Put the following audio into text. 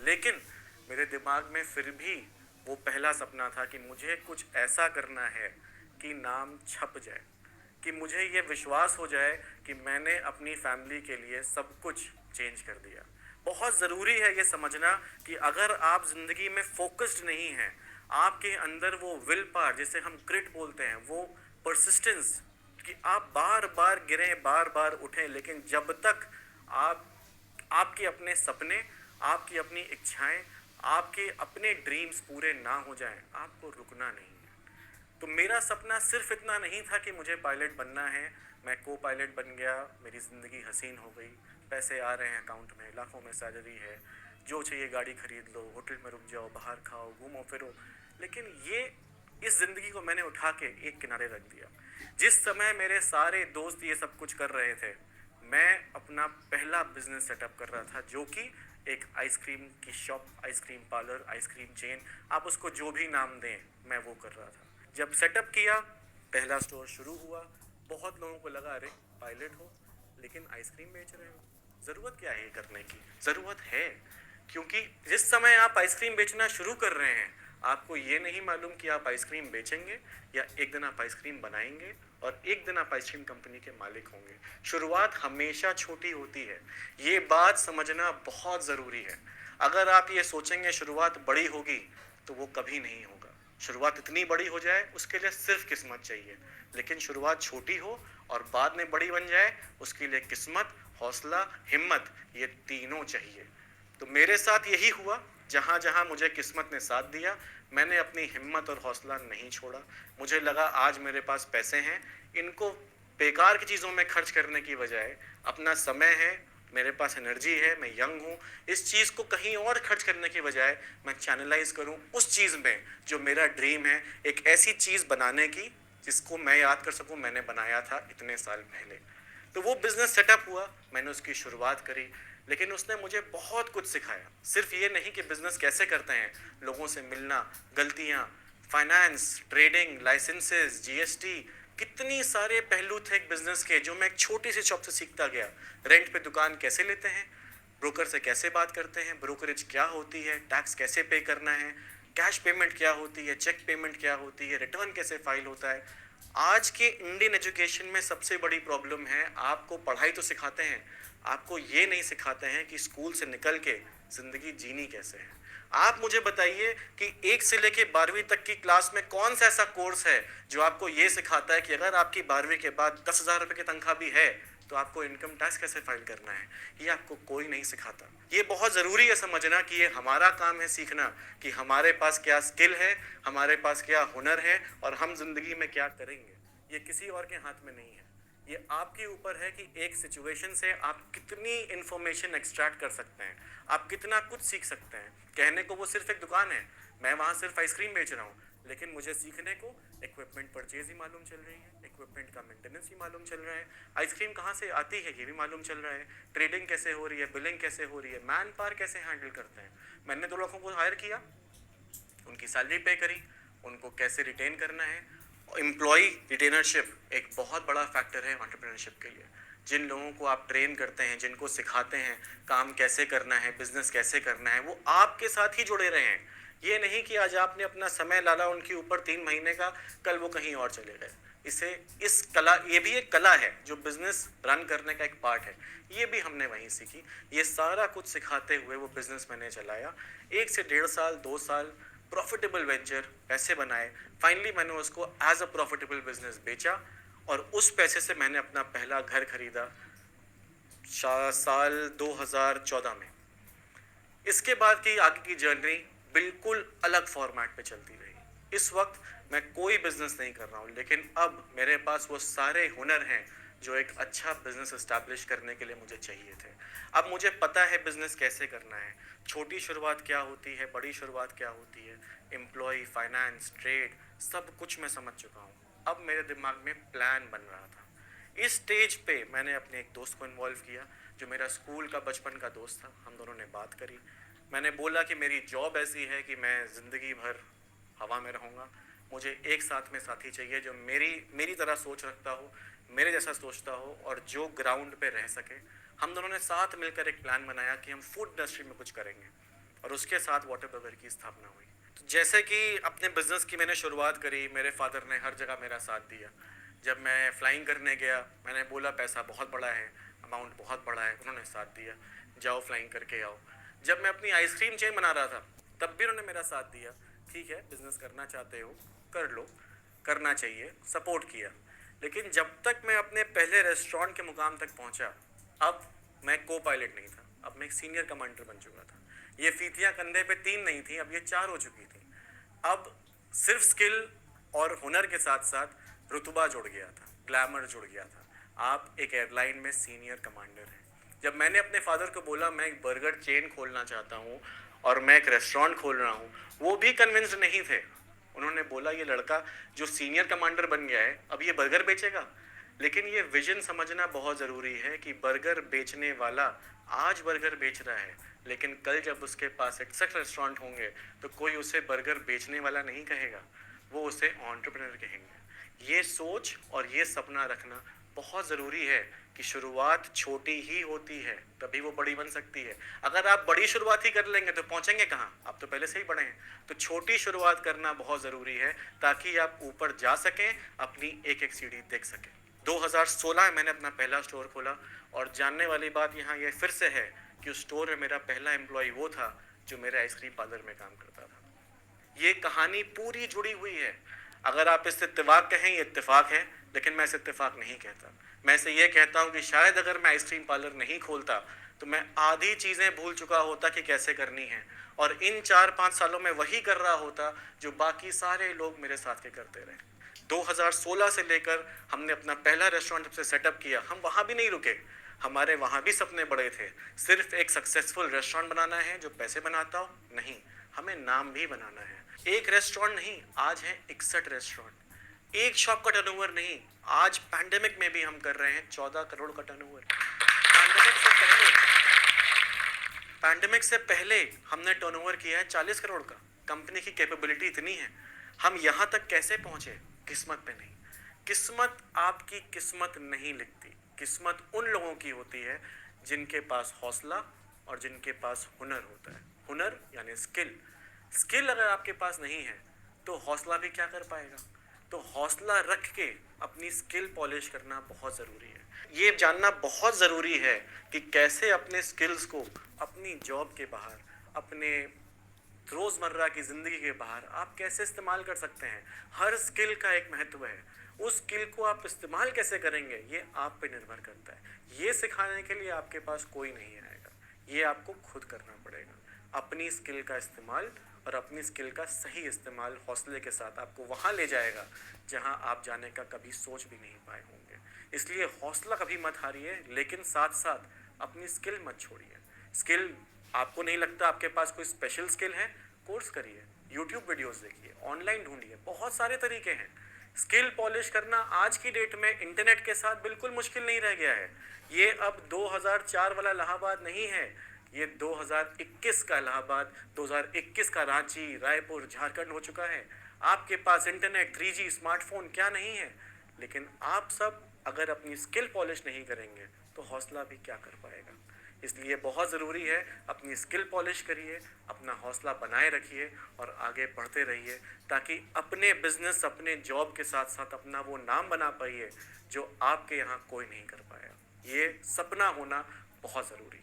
लेकिन मेरे दिमाग में फिर भी वो पहला सपना था कि मुझे कुछ ऐसा करना है कि नाम छप जाए, कि मुझे ये विश्वास हो जाए कि मैंने अपनी फैमिली के लिए सब कुछ चेंज कर दिया। बहुत ज़रूरी है ये समझना कि अगर आप ज़िंदगी में फोकस्ड नहीं हैं, आपके अंदर वो विल पावर जिसे हम ग्रिट बोलते हैं, वो परसिस्टेंस, कि आप बार बार गिरें बार बार उठें, लेकिन जब तक आप आपके अपने सपने, आपकी अपनी इच्छाएं, आपके अपने ड्रीम्स पूरे ना हो जाएं, आपको रुकना नहीं है। तो मेरा सपना सिर्फ इतना नहीं था कि मुझे पायलट बनना है। मैं को पायलट बन गया, मेरी ज़िंदगी हसीन हो गई, पैसे आ रहे हैं अकाउंट में, लाखों में सैलरी है, जो चाहिए गाड़ी खरीद लो, होटल में रुक जाओ, बाहर खाओ, घूमो फिरो। लेकिन ये इस ज़िंदगी को मैंने उठा के एक किनारे रख दिया। जिस समय मेरे सारे दोस्त ये सब कुछ कर रहे थे, मैं अपना पहला बिजनेस सेटअप कर रहा था, जो कि एक आइसक्रीम की shop, ice cream parlour, ice cream chain, आप उसको जो भी नाम दें, मैं वो कर रहा था। जब सेटअप किया, पहला स्टोर शुरू हुआ, बहुत लोगों को लगा अरे पायलट हो लेकिन आइसक्रीम बेच रहे हो, ज़रूरत क्या है ये करने की? ज़रूरत है, क्योंकि जिस समय आप आइसक्रीम बेचना शुरू कर रहे हैं, आपको ये नहीं मालूम कि आप आइसक्रीम बेचेंगे या एक दिन आप आइसक्रीम बनाएंगे और एक दिन आप आइसक्रीम कंपनी के मालिक होंगे। शुरुआत हमेशा छोटी होती है, ये बात समझना बहुत ज़रूरी है। अगर आप ये सोचेंगे शुरुआत बड़ी होगी, तो वो कभी नहीं होगा। शुरुआत इतनी बड़ी हो जाए उसके लिए सिर्फ किस्मत चाहिए, लेकिन शुरुआत छोटी हो और बाद में बड़ी बन जाए, उसके लिए किस्मत, हौसला, हिम्मत, ये तीनों चाहिए। तो मेरे साथ यही हुआ। जहाँ जहाँ मुझे किस्मत ने साथ दिया, मैंने अपनी हिम्मत और हौसला नहीं छोड़ा। मुझे लगा आज मेरे पास पैसे हैं, इनको बेकार की चीज़ों में खर्च करने की बजाय अपना समय है, मेरे पास एनर्जी है, मैं यंग हूँ, इस चीज़ को कहीं और खर्च करने की बजाय मैं चैनलाइज करूँ उस चीज़ में जो मेरा ड्रीम है, एक ऐसी चीज़ बनाने की जिसको मैं याद कर सकूँ मैंने बनाया था इतने साल पहले। तो वो बिज़नेस सेटअप हुआ, मैंने उसकी शुरुआत करी, लेकिन उसने मुझे बहुत कुछ सिखाया। सिर्फ ये नहीं कि बिज़नेस कैसे करते हैं, लोगों से मिलना, गलतियाँ, फाइनेंस, ट्रेडिंग, लाइसेंसेस, जीएसटी, कितनी सारे पहलू थे एक बिज़नेस के जो मैं एक छोटी सी शॉप से सीखता गया। रेंट पे दुकान कैसे लेते हैं, ब्रोकर से कैसे बात करते हैं, ब्रोकरेज क्या होती है, टैक्स कैसे पे करना है, कैश पेमेंट क्या होती है, चेक पेमेंट क्या होती है, रिटर्न कैसे फाइल होता है। आज के इंडियन एजुकेशन में सबसे बड़ी प्रॉब्लम है, आपको पढ़ाई तो सिखाते हैं, आपको ये नहीं सिखाते हैं कि स्कूल से निकल के ज़िंदगी जीनी कैसे है। आप मुझे बताइए कि 1 से लेके 12वीं तक की क्लास में कौन सा ऐसा कोर्स है जो आपको ये सिखाता है कि अगर आपकी 12वीं के बाद 10,000 रुपये की तनख्वाह भी है, तो आपको इनकम टैक्स कैसे फाइल करना है? ये आपको कोई नहीं सिखाता। ये बहुत ज़रूरी है समझना कि ये हमारा काम है सीखना कि हमारे पास क्या स्किल है, हमारे पास क्या हुनर है और हम ज़िंदगी में क्या करेंगे। ये किसी और के हाथ में नहीं है। ये आपके ऊपर है कि एक सिचुएशन से आप कितनी इंफॉर्मेशन एक्सट्रैक्ट कर सकते हैं, आप कितना कुछ सीख सकते हैं। कहने को वो सिर्फ एक दुकान है, मैं वहाँ सिर्फ आइसक्रीम बेच रहा हूँ, लेकिन मुझे सीखने को इक्विपमेंट परचेज ही मालूम चल रही है, इक्विपमेंट का मेंटेनेंस ही मालूम चल रहा है, आइसक्रीम कहाँ से आती है ये भी मालूम चल रहा है, ट्रेडिंग कैसे हो रही है, बिलिंग कैसे हो रही है, मैन पावर कैसे हैंडल करते हैं। मैंने 2 लोगों को हायर किया, उनकी सैलरी पे करी, उनको कैसे रिटेन करना है। एम्प्लॉय रिटेनरशिप एक बहुत बड़ा फैक्टर है एंटरप्रेन्योरशिप के लिए। जिन लोगों को आप ट्रेन करते हैं, जिनको सिखाते हैं काम कैसे करना है, बिजनेस कैसे करना है, वो आपके साथ ही जुड़े रहे हैं। ये नहीं कि आज आपने अपना समय डाला उनके ऊपर 3 महीने का, कल वो कहीं और चले गए। इसे इस कला, ये भी एक कला है जो बिजनेस रन करने का एक पार्ट है, ये भी हमने वहीं सीखी। ये सारा कुछ सिखाते हुए वो बिजनेस मैंने चलाया 1 से 1.5 साल, 2 साल, प्रॉफिटेबल वेंचर, पैसे बनाए। फाइनली मैंने उसको एज अ प्रॉफिटेबल बिजनेस बेचा और उस पैसे से मैंने अपना पहला घर खरीदा साल 2014 में। इसके बाद की आगे की जर्नी बिल्कुल अलग फॉर्मेट पे चलती रही। इस वक्त मैं कोई बिजनेस नहीं कर रहा हूँ, लेकिन अब मेरे पास वो सारे हुनर हैं जो एक अच्छा बिजनेस एस्टैब्लिश करने के लिए मुझे चाहिए थे। अब मुझे पता है बिजनेस कैसे करना है, छोटी शुरुआत क्या होती है, बड़ी शुरुआत क्या होती है, एम्प्लॉय, फाइनेंस, ट्रेड, सब कुछ मैं समझ चुका हूँ। अब मेरे दिमाग में प्लान बन रहा था। इस स्टेज पे मैंने अपने एक दोस्त को इन्वॉल्व किया जो मेरा स्कूल का बचपन का दोस्त था। हम दोनों ने बात करी, मैंने बोला कि मेरी जॉब ऐसी है कि मैं ज़िंदगी भर हवा में रहूँगा, मुझे एक साथ में साथी चाहिए जो मेरी मेरी तरह सोच रखता हो, मेरे जैसा सोचता हो और जो ग्राउंड पे रह सके। हम दोनों ने साथ मिलकर एक प्लान बनाया कि हम फूड इंडस्ट्री में कुछ करेंगे। और उसके साथ वाटर बर्गर की स्थापना हुई। तो जैसे कि अपने बिजनेस की मैंने शुरुआत करी, मेरे फादर ने हर जगह मेरा साथ दिया। जब मैं फ्लाइंग करने गया, मैंने बोला पैसा बहुत बड़ा है, अमाउंट बहुत बड़ा है, उन्होंने साथ दिया, जाओ फ्लाइंग करके आओ। जब मैं अपनी आइसक्रीम चेन बना रहा था, तब भी उन्होंने मेरा साथ दिया। ठीक है, बिजनेस करना चाहते हो कर लो, करना चाहिए, सपोर्ट किया। लेकिन जब तक मैं अपने पहले रेस्टोरेंट के मुकाम तक पहुंचा, अब मैं को पायलट नहीं था, अब मैं एक सीनियर कमांडर बन चुका था। ये फीतियाँ कंधे पे 3 नहीं थी, अब ये 4 हो चुकी थी। अब सिर्फ स्किल और हुनर के साथ साथ रुतबा जुड़ गया था, ग्लैमर जुड़ गया था। आप एक एयरलाइन में सीनियर कमांडर हैं। जब मैंने अपने फादर को बोला मैं एक बर्गर चेन खोलना चाहता हूँ और मैं एक रेस्टोरेंट खोल रहा हूँ, वो भी कन्विंस्ड नहीं थे। उन्होंने बोला ये लड़का जो सीनियर कमांडर बन गया है, अब ये बर्गर बेचेगा। लेकिन ये विजन समझना बहुत ज़रूरी है कि बर्गर बेचने वाला आज बर्गर बेच रहा है, लेकिन कल जब उसके पास 61 रेस्टोरेंट होंगे तो कोई उसे बर्गर बेचने वाला नहीं कहेगा, वो उसे एंटरप्रेन्योर कहेंगे। ये सोच और ये सपना रखना बहुत ज़रूरी है कि शुरुआत छोटी ही होती है, तभी वो बड़ी बन सकती है। अगर आप बड़ी शुरुआत ही कर लेंगे तो पहुंचेंगे कहाँ? आप तो पहले से ही बड़े हैं। तो छोटी शुरुआत करना बहुत ज़रूरी है ताकि आप ऊपर जा सकें, अपनी एक एक सीढ़ी देख सकें। 2016 में मैंने अपना पहला स्टोर खोला और जानने वाली बात यहाँ ये फिर से है कि उस स्टोर में मेरा पहला एम्प्लॉय वो था जो मेरे आइसक्रीम पार्लर में काम करता था। ये कहानी पूरी जुड़ी हुई है। अगर आप इस इत्तेफाक कहें, ये इत्तेफाक है, लेकिन मैं इसे इत्तेफाक नहीं कहता। मैं इसे ये कहता हूँ कि शायद अगर मैं आइसक्रीम पार्लर नहीं खोलता तो मैं आधी चीज़ें भूल चुका होता कि कैसे करनी है, और इन 4-5 सालों में वही कर रहा होता जो बाकी सारे लोग मेरे साथ के करते रहे। 2016 से लेकर हमने अपना पहला रेस्टोरेंट जब से सेटअप किया, हम वहाँ भी नहीं रुके। हमारे वहाँ भी सपने बड़े थे। सिर्फ एक सक्सेसफुल रेस्टोरेंट बनाना है जो पैसे बनाता हो नहीं, हमें नाम भी बनाना है। एक रेस्टोरेंट नहीं, आज है 61 रेस्टोरेंट। एक शॉप का टर्नओवर नहीं, आज पैंडेमिक में भी हम कर रहे हैं 14 करोड़ का टर्नओवर। पैंडेमिक से पहले हमने टर्नओवर किया है 40 करोड़ का। कंपनी की कैपेबिलिटी इतनी है। हम यहाँ तक कैसे पहुँचे? किस्मत पे नहीं। किस्मत आपकी किस्मत नहीं लिखती। किस्मत उन लोगों की होती है जिनके पास हौसला और जिनके पास हुनर होता है। हुनर यानी स्किल। स्किल अगर आपके पास नहीं है तो हौसला भी क्या कर पाएगा? तो हौसला रख के अपनी स्किल पॉलिश करना बहुत ज़रूरी है। ये जानना बहुत ज़रूरी है कि कैसे अपने स्किल्स को अपनी जॉब के बाहर, अपने रोज़मर्रा की ज़िंदगी के बाहर आप कैसे इस्तेमाल कर सकते हैं। हर स्किल का एक महत्व है। उस स्किल को आप इस्तेमाल कैसे करेंगे ये आप पे निर्भर करता है। ये सिखाने के लिए आपके पास कोई नहीं आएगा, ये आपको खुद करना पड़ेगा। अपनी स्किल का इस्तेमाल और अपनी स्किल का सही इस्तेमाल हौसले के साथ आपको वहाँ ले जाएगा जहाँ आप जाने का कभी सोच भी नहीं पाए होंगे। इसलिए हौसला कभी मत हारिए, लेकिन साथ साथ अपनी स्किल मत छोड़िए। स्किल आपको नहीं लगता आपके पास कोई स्पेशल स्किल है, कोर्स करिए, यूट्यूब वीडियोस देखिए, ऑनलाइन ढूंढिए, बहुत सारे तरीके हैं। स्किल पॉलिश करना आज की डेट में इंटरनेट के साथ बिल्कुल मुश्किल नहीं रह गया है। ये अब 2004 वाला इलाहाबाद नहीं है, ये 2021 का इलाहाबाद, 2021 का रांची, रायपुर, झारखंड हो चुका है। आपके पास इंटरनेट, 3G, स्मार्टफोन क्या नहीं है। लेकिन आप सब अगर अपनी स्किल पॉलिश नहीं करेंगे तो हौसला भी क्या कर पाएगा। इसलिए बहुत ज़रूरी है अपनी स्किल पॉलिश करिए, अपना हौसला बनाए रखिए और आगे बढ़ते रहिए, ताकि अपने बिजनेस, अपने जॉब के साथ साथ अपना वो नाम बना पाइए जो आपके यहाँ कोई नहीं कर पाया। ये सपना होना बहुत ज़रूरी है।